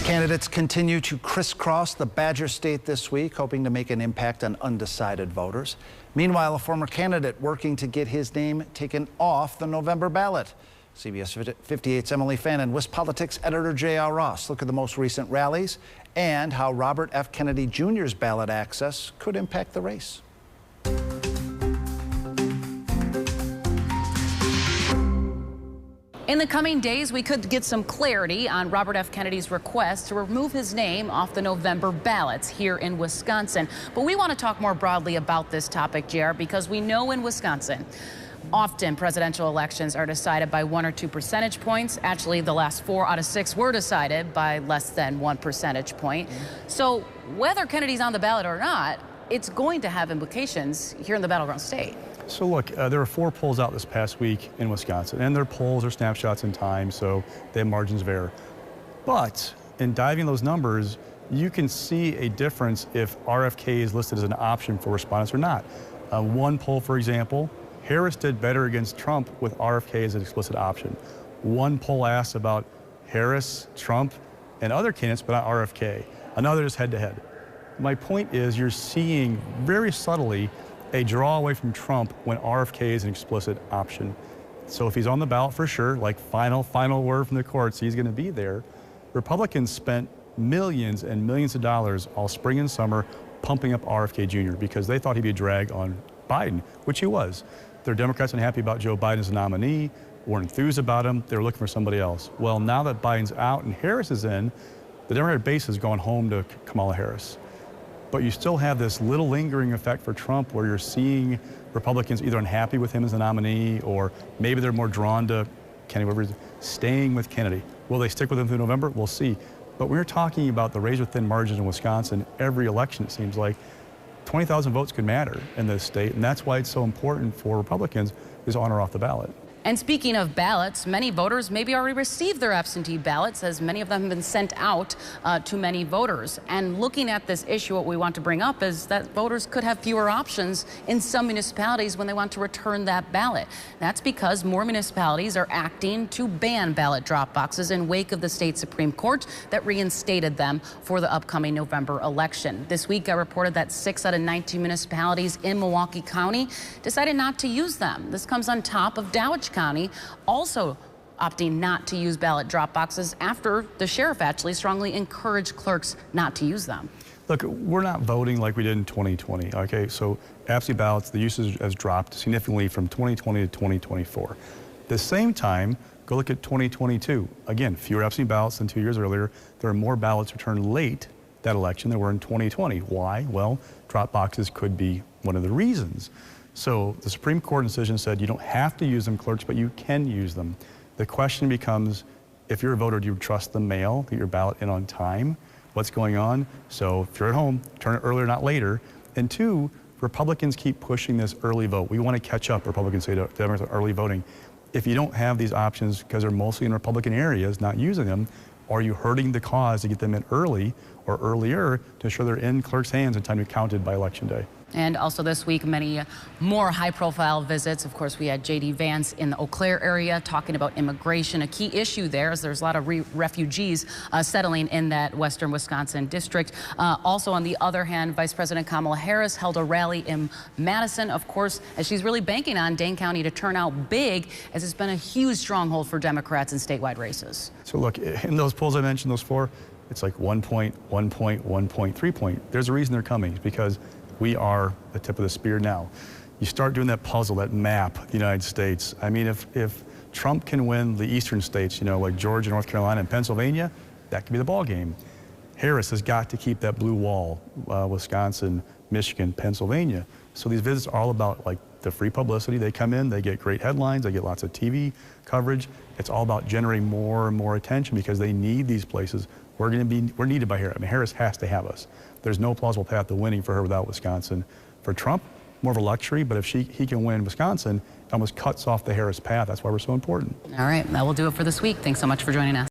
Candidates continue to crisscross the Badger State this week, hoping to make an impact on undecided voters. Meanwhile, a former candidate working to get his name taken off the November ballot. CBS 58's Emily Fannin, WisPolitics editor J.R. Ross look at the most recent rallies and how Robert F. Kennedy Jr.'s ballot access could impact the race. In the coming days, we could get some clarity on Robert F. Kennedy's request to remove his name off the November ballots here in Wisconsin. But we want to talk more broadly about this topic, JR, because we know in Wisconsin, often presidential elections are decided by 1 or 2 percentage points. Actually, the last 4 out of 6 were decided by less than 1 percentage point. So whether Kennedy's on the ballot or not, it's going to have implications here in the battleground state. So look, there were 4 polls out this past week in Wisconsin, and their polls are snapshots in time, so they have margins of error. But in diving those numbers, you can see a difference if RFK is listed as an option for respondents or not. One poll, for example, Harris did better against Trump with RFK as an explicit option. One poll asked about Harris, Trump, and other candidates, but not RFK. Another is head-to-head. My point is you're seeing very subtly a draw away from Trump when RFK is an explicit option. So if he's on the ballot for sure, like final word from the courts, he's going to be there. Republicans spent millions and millions of dollars all spring and summer pumping up RFK Jr. because they thought he'd be a drag on Biden, which he was. They're Democrats unhappy about Joe Biden as a nominee, weren't enthused about him, they were looking for somebody else. Well, now that Biden's out and Harris is in, the Democratic base has gone home to Kamala Harris. But you still have this little lingering effect for Trump where you're seeing Republicans either unhappy with him as a nominee or maybe they're more drawn to Kennedy, staying with Kennedy. Will they stick with him through November? We'll see. But we're talking about the razor-thin margins in Wisconsin every election, it seems like. 20,000 votes could matter in this state, and that's why it's so important for Republicans is on or off the ballot. And speaking of ballots, many voters maybe already received their absentee ballots, as many of them have been sent out to many voters. And looking at this issue, what we want to bring up is that voters could have fewer options in some municipalities when they want to return that ballot. That's because more municipalities are acting to ban ballot drop boxes in wake of the state Supreme Court that reinstated them for the upcoming November election. This week, I reported that 6 out of 19 municipalities in Milwaukee County decided not to use them. This comes on top of Dowitch County also opting not to use ballot drop boxes after the sheriff actually strongly encouraged clerks not to use them. Look, we're not voting like we did in 2020, okay? So absentee ballots, the usage has dropped significantly from 2020 to 2024. At the same time, go look at 2022. Again, fewer absentee ballots than 2 years earlier. There are more ballots returned late that election than were in 2020. Why? Well, drop boxes could be one of the reasons. So the Supreme Court decision said you don't have to use them, clerks, but you can use them. The question becomes, if you're a voter, do you trust the mail, get your ballot in on time? What's going on? So if you're at home, turn it earlier, not later. And 2, Republicans keep pushing this early vote. We want to catch up, Republicans say, to Democrats on early voting. If you don't have these options because they're mostly in Republican areas, not using them, are you hurting the cause to get them in early or earlier to ensure they're in clerks' hands in time to be counted by Election Day? And also this week, many more high-profile visits. Of course, we had J.D. Vance in the Eau Claire area talking about immigration. A key issue there is there's a lot of refugees settling in that western Wisconsin district. Also, on the other hand, Vice President Kamala Harris held a rally in Madison, of course, as she's really banking on Dane County to turn out big, as it's been a huge stronghold for Democrats in statewide races. So look, in those polls I mentioned, those 4, it's like 1 point, 1 point, 1 point, 3 point. There's a reason they're coming. It's because we are the tip of the spear now. You start doing that puzzle, that map, the United States. I mean, if Trump can win the eastern states, you know, like Georgia, North Carolina, and Pennsylvania, that could be the ball game. Harris has got to keep that blue wall, Wisconsin, Michigan, Pennsylvania. So these visits are all about like the free publicity. They come in, they get great headlines, they get lots of TV coverage. It's all about generating more and more attention because they need these places. We're needed by Harris. I mean, Harris has to have us. There's no plausible path to winning for her without Wisconsin. For Trump, more of a luxury, but if he can win Wisconsin, it almost cuts off the Harris path. That's why we're so important. All right, that will do it for this week. Thanks so much for joining us.